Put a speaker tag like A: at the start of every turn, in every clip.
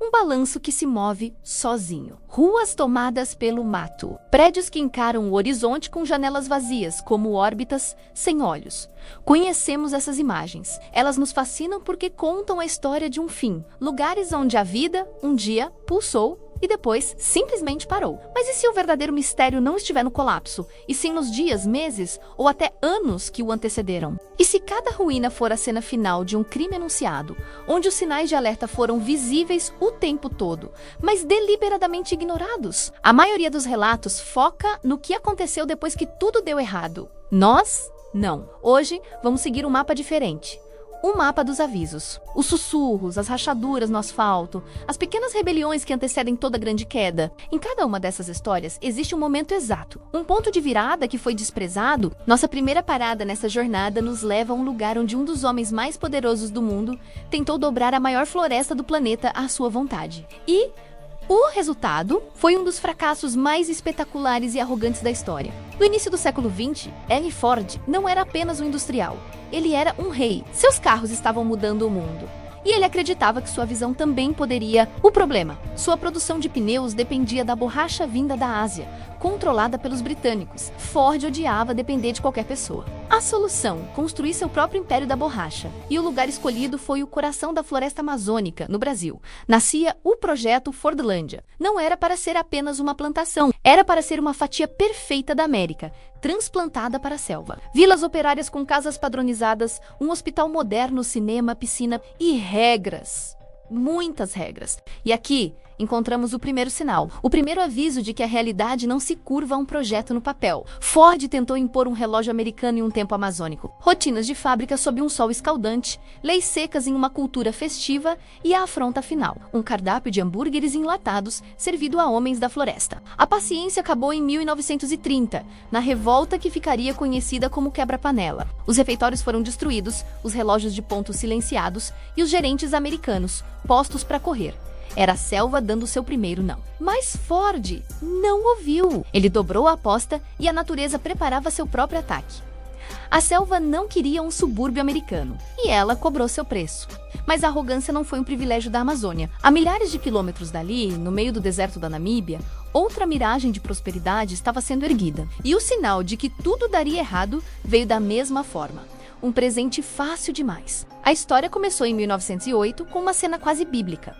A: Um balanço que se move sozinho. Ruas tomadas pelo mato. Prédios que encaram o horizonte com janelas vazias, como órbitas sem olhos. Conhecemos essas imagens. Elas nos fascinam porque contam a história de um fim. Lugares onde a vida, um dia, pulsou e depois simplesmente parou. Mas e se o verdadeiro mistério não estiver no colapso, e sim nos dias, meses ou até anos que o antecederam? E se cada ruína for a cena final de um crime anunciado, onde os sinais de alerta foram visíveis o tempo todo, mas deliberadamente ignorados? A maioria dos relatos foca no que aconteceu depois que tudo deu errado. Nós, não. Hoje, vamos seguir um mapa diferente. Um mapa dos avisos. Os sussurros, as rachaduras no asfalto, as pequenas rebeliões que antecedem toda grande queda. Em cada uma dessas histórias existe um momento exato, um ponto de virada que foi desprezado. Nossa primeira parada nessa jornada nos leva a um lugar onde um dos homens mais poderosos do mundo tentou dobrar a maior floresta do planeta à sua vontade. E o resultado foi um dos fracassos mais espetaculares e arrogantes da história. No início do século XX, Henry Ford não era apenas um industrial. Ele era um rei. Seus carros estavam mudando o mundo. E ele acreditava que sua visão também poderia. O problema: sua produção de pneus dependia da borracha vinda da Ásia, controlada pelos britânicos. Ford odiava depender de qualquer pessoa. A solução: construir seu próprio império da borracha. E o lugar escolhido foi o coração da floresta amazônica, no Brasil. Nascia o projeto Fordlândia. Não era para ser apenas uma plantação, era para ser uma fatia perfeita da América, transplantada para a selva. Vilas operárias com casas padronizadas, um hospital moderno, cinema, piscina e regras. Muitas regras. E aqui encontramos o primeiro sinal, o primeiro aviso de que a realidade não se curva a um projeto no papel. Ford tentou impor um relógio americano em um tempo amazônico. Rotinas de fábrica sob um sol escaldante, leis secas em uma cultura festiva e a afronta final, um cardápio de hambúrgueres enlatados servido a homens da floresta. A paciência acabou em 1930, na revolta que ficaria conhecida como quebra-panela. Os refeitórios foram destruídos, os relógios de ponto silenciados e os gerentes americanos postos para correr. Era a selva dando seu primeiro não. Mas Ford não ouviu. Ele dobrou a aposta e a natureza preparava seu próprio ataque. A selva não queria um subúrbio americano, e ela cobrou seu preço. Mas a arrogância não foi um privilégio da Amazônia. A milhares de quilômetros dali, no meio do deserto da Namíbia, outra miragem de prosperidade estava sendo erguida. E o sinal de que tudo daria errado veio da mesma forma. Um presente fácil demais. A história começou em 1908 com uma cena quase bíblica.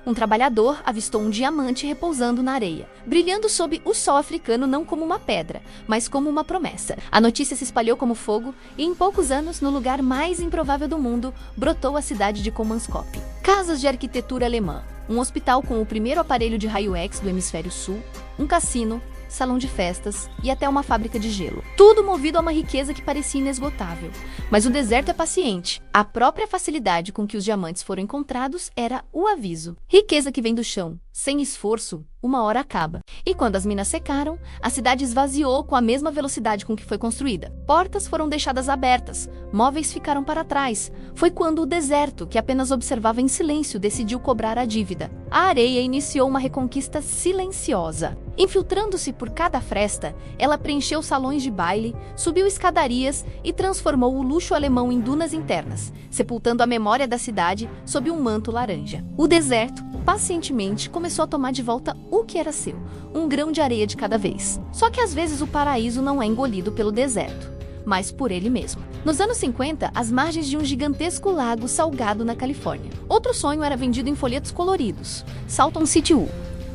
A: Um trabalhador avistou um diamante repousando na areia, brilhando sob o sol africano não como uma pedra, mas como uma promessa. A notícia se espalhou como fogo e em poucos anos, no lugar mais improvável do mundo, brotou a cidade de Comanskop. Casas de arquitetura alemã, um hospital com o primeiro aparelho de raio-X do hemisfério sul, um cassino, salão de festas e até uma fábrica de gelo. Tudo movido a uma riqueza que parecia inesgotável. Mas o deserto é paciente. A própria facilidade com que os diamantes foram encontrados era o aviso. Riqueza que vem do chão, sem esforço, uma hora acaba. E quando as minas secaram, a cidade esvaziou com a mesma velocidade com que foi construída. Portas foram deixadas abertas, móveis ficaram para trás. Foi quando o deserto, que apenas observava em silêncio, decidiu cobrar a dívida. A areia iniciou uma reconquista silenciosa. Infiltrando-se por cada fresta, ela preencheu salões de baile, subiu escadarias e transformou o luxo alemão em dunas internas, sepultando a memória da cidade sob um manto laranja. O deserto, pacientemente, começou a tomar de volta o que era seu, um grão de areia de cada vez. Só que às vezes o paraíso não é engolido pelo deserto, mas por ele mesmo. Nos anos 50, às margens de um gigantesco lago salgado na Califórnia. Outro sonho era vendido em folhetos coloridos, Salton City U.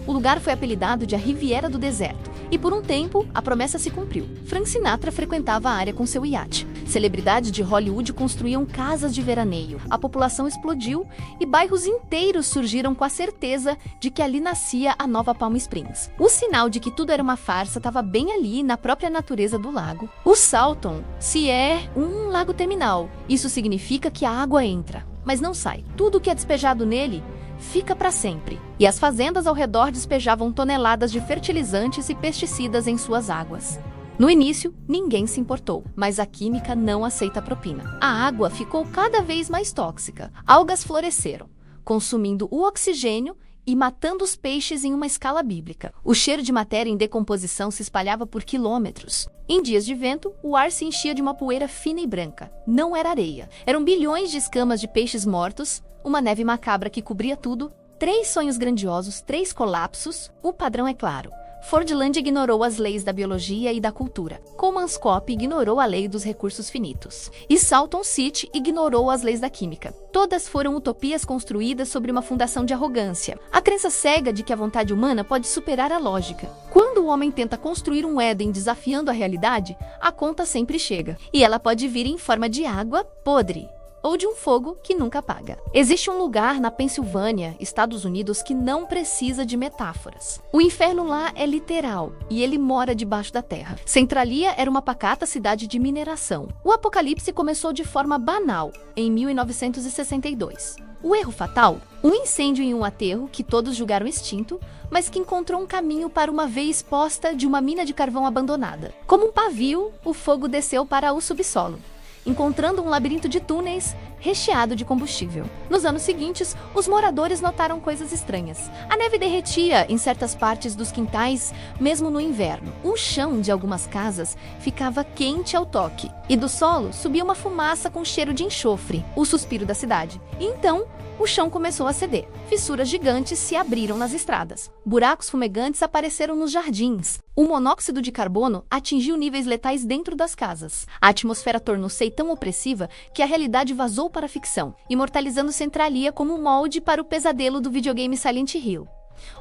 A: O lugar foi apelidado de a Riviera do Deserto, e por um tempo a promessa se cumpriu. Frank Sinatra frequentava a área com seu iate. Celebridades de Hollywood construíam casas de veraneio. A população explodiu e bairros inteiros surgiram com a certeza de que ali nascia a nova Palm Springs. O sinal de que tudo era uma farsa estava bem ali na própria natureza do lago. O Salton se é um lago terminal. Isso significa que a água entra, mas não sai. Tudo que é despejado nele fica para sempre. E as fazendas ao redor despejavam toneladas de fertilizantes e pesticidas em suas águas. No início, ninguém se importou, mas a química não aceita propina. A água ficou cada vez mais tóxica. Algas floresceram, consumindo o oxigênio e matando os peixes em uma escala bíblica. O cheiro de matéria em decomposição se espalhava por quilômetros. Em dias de vento, o ar se enchia de uma poeira fina e branca. Não era areia. Eram bilhões de escamas de peixes mortos, uma neve macabra que cobria tudo, 3 sonhos grandiosos, 3 colapsos, o padrão é claro. Fordland ignorou as leis da biologia e da cultura. Comanscope ignorou a lei dos recursos finitos. E Salton City ignorou as leis da química. Todas foram utopias construídas sobre uma fundação de arrogância. A crença cega de que a vontade humana pode superar a lógica. Quando o homem tenta construir um Éden desafiando a realidade, a conta sempre chega. E ela pode vir em forma de água podre. Ou de um fogo que nunca apaga. Existe um lugar na Pensilvânia, Estados Unidos, que não precisa de metáforas. O inferno lá é literal, e ele mora debaixo da terra. Centralia era uma pacata cidade de mineração. O apocalipse começou de forma banal, em 1962. O erro fatal? Um incêndio em um aterro que todos julgaram extinto, mas que encontrou um caminho para uma veia exposta de uma mina de carvão abandonada. Como um pavio, o fogo desceu para o subsolo, encontrando um labirinto de túneis recheado de combustível. Nos anos seguintes, os moradores notaram coisas estranhas. A neve derretia em certas partes dos quintais, mesmo no inverno. O chão de algumas casas ficava quente ao toque, e do solo subia uma fumaça com cheiro de enxofre, o suspiro da cidade. E então, o chão começou a ceder. Fissuras gigantes se abriram nas estradas. Buracos fumegantes apareceram nos jardins. O monóxido de carbono atingiu níveis letais dentro das casas. A atmosfera tornou-se tão opressiva que a realidade vazou para a ficção, imortalizando Centralia como um molde para o pesadelo do videogame Silent Hill.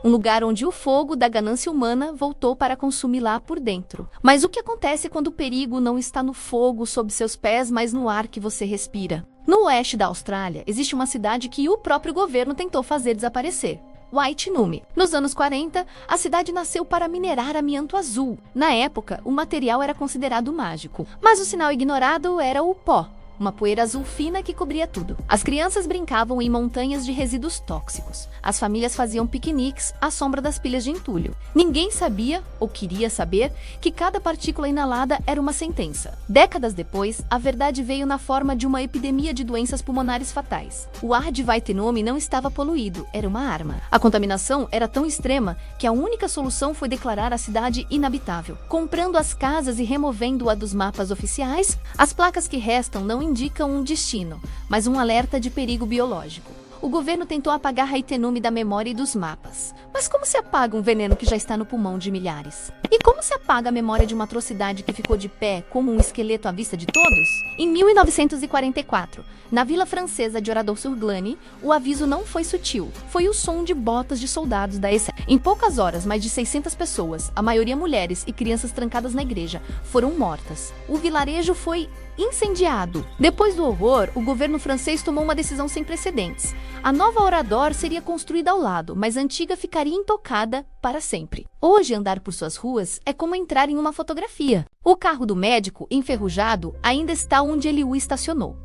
A: Um lugar onde o fogo da ganância humana voltou para consumir lá por dentro. Mas o que acontece quando o perigo não está no fogo sob seus pés, mas no ar que você respira? No oeste da Austrália, existe uma cidade que o próprio governo tentou fazer desaparecer. Whitenume. Nos anos 40, a cidade nasceu para minerar amianto azul. Na época, o material era considerado mágico, mas o sinal ignorado era o pó, uma poeira azul fina que cobria tudo. As crianças brincavam em montanhas de resíduos tóxicos. As famílias faziam piqueniques à sombra das pilhas de entulho. Ninguém sabia, ou queria saber, que cada partícula inalada era uma sentença. Décadas depois, a verdade veio na forma de uma epidemia de doenças pulmonares fatais. O ar de Whitenume não estava poluído, era uma arma. A contaminação era tão extrema que a única solução foi declarar a cidade inabitável. Comprando as casas e removendo-a dos mapas oficiais, as placas que restam não indicam um destino, mas um alerta de perigo biológico. O governo tentou apagar Whitenume da memória e dos mapas. Mas como se apaga um veneno que já está no pulmão de milhares? E como se apaga a memória de uma atrocidade que ficou de pé como um esqueleto à vista de todos? Em 1944, na vila francesa de Oradour-sur-Glane, o aviso não foi sutil. Foi o som de botas de soldados da SS. Em poucas horas, mais de 600 pessoas, a maioria mulheres e crianças trancadas na igreja, foram mortas. O vilarejo foi incendiado. Depois do horror, o governo francês tomou uma decisão sem precedentes. A nova Oradour seria construída ao lado, mas a antiga ficaria intocada para sempre. Hoje, andar por suas ruas é como entrar em uma fotografia. O carro do médico, enferrujado, ainda está onde ele o estacionou.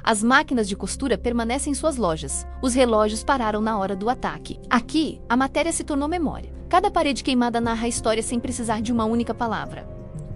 A: As máquinas de costura permanecem em suas lojas. Os relógios pararam na hora do ataque. Aqui, a matéria se tornou memória. Cada parede queimada narra a história sem precisar de uma única palavra.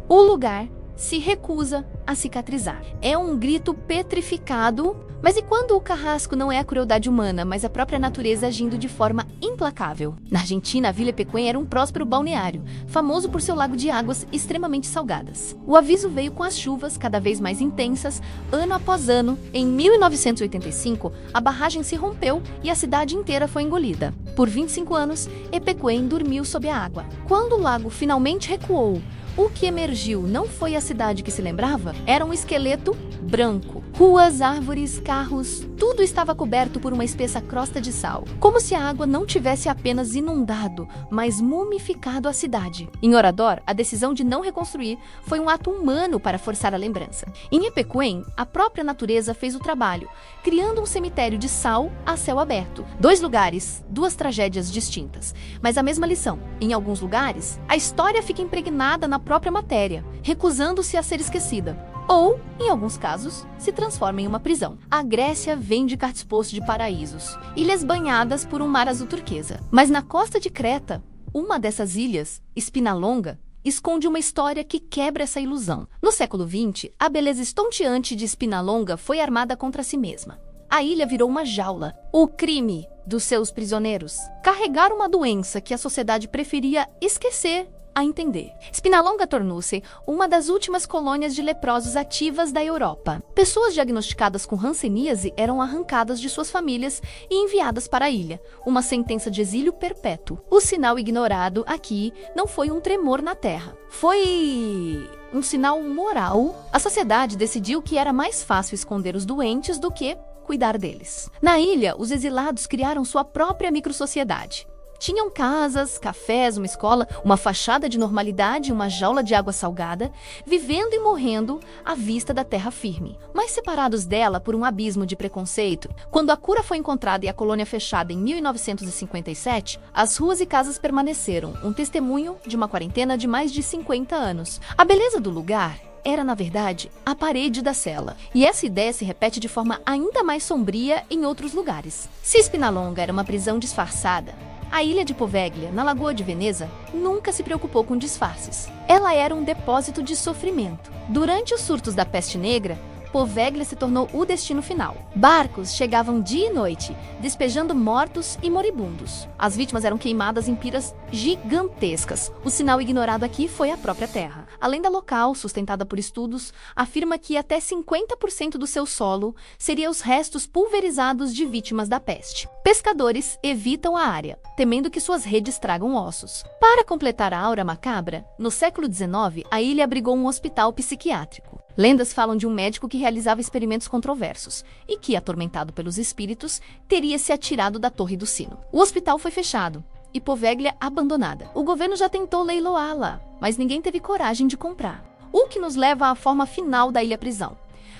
A: O lugar se recusa a cicatrizar. É um grito petrificado. Mas e quando o carrasco não é a crueldade humana, mas a própria natureza agindo de forma implacável? Na Argentina, a Vila Pequén era um próspero balneário, famoso por seu lago de águas extremamente salgadas. O aviso veio com as chuvas cada vez mais intensas, ano após ano. Em 1985, a barragem se rompeu e a cidade inteira foi engolida. Por 25 anos, Epequém dormiu sob a água. Quando o lago finalmente recuou, o que emergiu não foi a cidade que se lembrava, era um esqueleto branco. Ruas, árvores, carros, tudo estava coberto por uma espessa crosta de sal. Como se a água não tivesse apenas inundado, mas mumificado a cidade. Em Oradour, a decisão de não reconstruir foi um ato humano para forçar a lembrança. Em Epequém, a própria natureza fez o trabalho, criando um cemitério de sal a céu aberto. 2 lugares, 2 tragédias distintas, mas a mesma lição. Em alguns lugares, a história fica impregnada na própria matéria, recusando-se a ser esquecida. Ou, em alguns casos, se transforma em uma prisão. A Grécia vende cartões de paraísos, ilhas banhadas por um mar azul turquesa. Mas na costa de Creta, uma dessas ilhas, Spinalonga, esconde uma história que quebra essa ilusão. No século XX, a beleza estonteante de Spinalonga foi armada contra si mesma. A ilha virou uma jaula. O crime dos seus prisioneiros: carregar uma doença que a sociedade preferia esquecer a entender. Spinalonga tornou-se uma das últimas colônias de leprosos ativas da Europa. Pessoas diagnosticadas com hanseníase eram arrancadas de suas famílias e enviadas para a ilha, uma sentença de exílio perpétuo. O sinal ignorado aqui não foi um tremor na terra, foi um sinal moral. A sociedade decidiu que era mais fácil esconder os doentes do que cuidar deles. Na ilha, os exilados criaram sua própria microsociedade. Tinham casas, cafés, uma escola, uma fachada de normalidade e uma jaula de água salgada, vivendo e morrendo à vista da terra firme. Mas separados dela por um abismo de preconceito, quando a cura foi encontrada e a colônia fechada em 1957, as ruas e casas permaneceram, um testemunho de uma quarentena de mais de 50 anos. A beleza do lugar era, na verdade, a parede da cela. E essa ideia se repete de forma ainda mais sombria em outros lugares. Se Spinalonga era uma prisão disfarçada, a ilha de Poveglia, na Lagoa de Veneza, nunca se preocupou com disfarces. Ela era um depósito de sofrimento. Durante os surtos da peste negra, Poveglia se tornou o destino final. Barcos chegavam dia e noite, despejando mortos e moribundos. As vítimas eram queimadas em piras gigantescas. O sinal ignorado aqui foi a própria terra. A lenda local, sustentada por estudos, afirma que até 50% do seu solo seria os restos pulverizados de vítimas da peste. Pescadores evitam a área, temendo que suas redes tragam ossos. Para completar a aura macabra, no século XIX, a ilha abrigou um hospital psiquiátrico. Lendas falam de um médico que realizava experimentos controversos e que, atormentado pelos espíritos, teria se atirado da torre do sino. O hospital foi fechado e Poveglia abandonada. O governo já tentou leiloá-la, mas ninguém teve coragem de comprar. O que nos leva à forma final da ilha-prisão.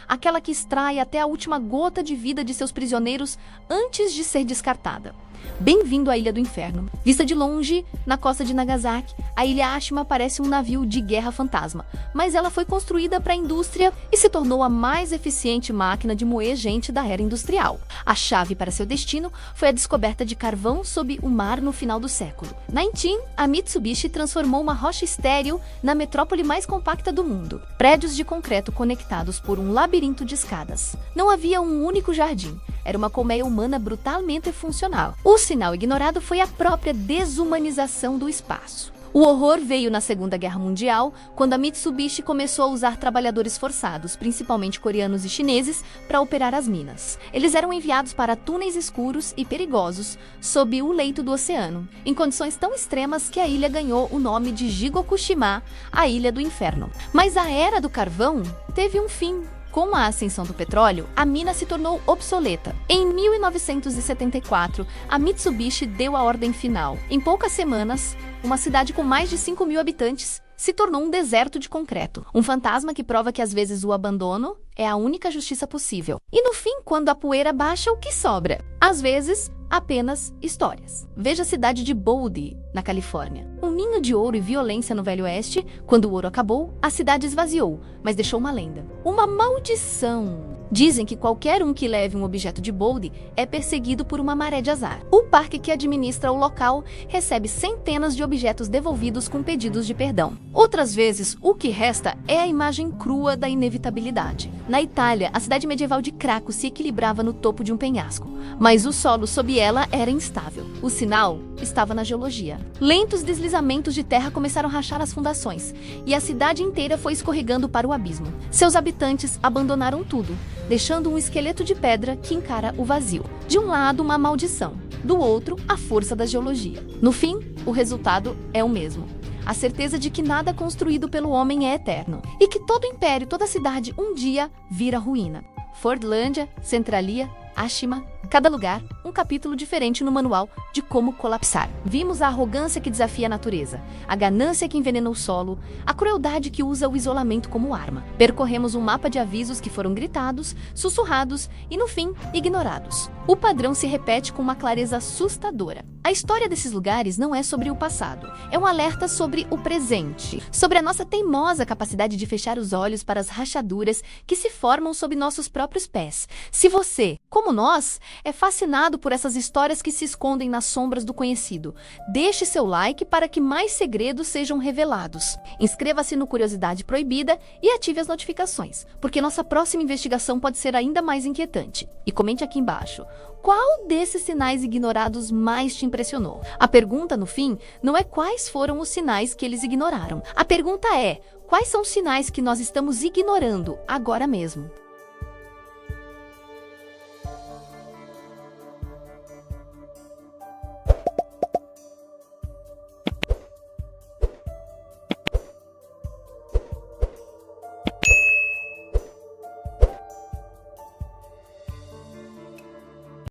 A: Aquela que extrai até a última gota de vida de seus prisioneiros antes de ser descartada. Bem-vindo à Ilha do Inferno. Vista de longe, na costa de Nagasaki, a Ilha Ashima parece um navio de guerra fantasma, mas ela foi construída para a indústria e se tornou a mais eficiente máquina de moer gente da era industrial. A chave para seu destino foi a descoberta de carvão sob o mar no final do século. Na Intin, a Mitsubishi transformou uma rocha estéril na metrópole mais compacta do mundo. Prédios de concreto conectados por um labirinto de escadas. Não havia um único jardim. Era uma colmeia humana brutalmente funcional. O sinal ignorado foi a própria desumanização do espaço. O horror veio na Segunda Guerra Mundial, quando a Mitsubishi começou a usar trabalhadores forçados, principalmente coreanos e chineses, para operar as minas. Eles eram enviados para túneis escuros e perigosos, sob o leito do oceano, em condições tão extremas que a ilha ganhou o nome de Jigokushima, a Ilha do Inferno. Mas a Era do Carvão teve um fim. Com a ascensão do petróleo, a mina se tornou obsoleta. Em 1974, a Mitsubishi deu a ordem final. Em poucas semanas, uma cidade com mais de 5.000 habitantes se tornou um deserto de concreto. Um fantasma que prova que às vezes o abandono é a única justiça possível. E no fim, quando a poeira baixa, o que sobra? Às vezes, apenas histórias. Veja a cidade de Boulder, na Califórnia. Um ninho de ouro e violência no Velho Oeste. Quando o ouro acabou, a cidade esvaziou, mas deixou uma lenda. Uma maldição. Dizem que qualquer um que leve um objeto de Boulder é perseguido por uma maré de azar. O parque que administra o local recebe centenas de objetos devolvidos com pedidos de perdão. Outras vezes, o que resta é a imagem crua da inevitabilidade. Na Itália, a cidade medieval de Craco se equilibrava no topo de um penhasco, mas o solo sob ela era instável. O sinal estava na geologia. Lentos deslizamentos de terra começaram a rachar as fundações, e a cidade inteira foi escorregando para o abismo. Seus habitantes abandonaram tudo, deixando um esqueleto de pedra que encara o vazio. De um lado, uma maldição. Do outro, a força da geologia. No fim, o resultado é o mesmo. A certeza de que nada construído pelo homem é eterno. E que todo império, toda cidade, um dia vira ruína. Fordlândia, Centralia, Ashima, cada lugar, um capítulo diferente no manual de como colapsar. Vimos a arrogância que desafia a natureza, a ganância que envenena o solo, a crueldade que usa o isolamento como arma. Percorremos um mapa de avisos que foram gritados, sussurrados e, no fim, ignorados. O padrão se repete com uma clareza assustadora. A história desses lugares não é sobre o passado, é um alerta sobre o presente, sobre a nossa teimosa capacidade de fechar os olhos para as rachaduras que se formam sob nossos próprios pés. Se você, como nós, é fascinado por essas histórias que se escondem nas sombras do conhecido, deixe seu like para que mais segredos sejam revelados. Inscreva-se no Curiosidade Proibida e ative as notificações, porque nossa próxima investigação pode ser ainda mais inquietante. E comente aqui embaixo, qual desses sinais ignorados mais te impressiona? impressionou. A pergunta, no fim, não é quais foram os sinais que eles ignoraram. A pergunta é: quais são os sinais que nós estamos ignorando agora mesmo?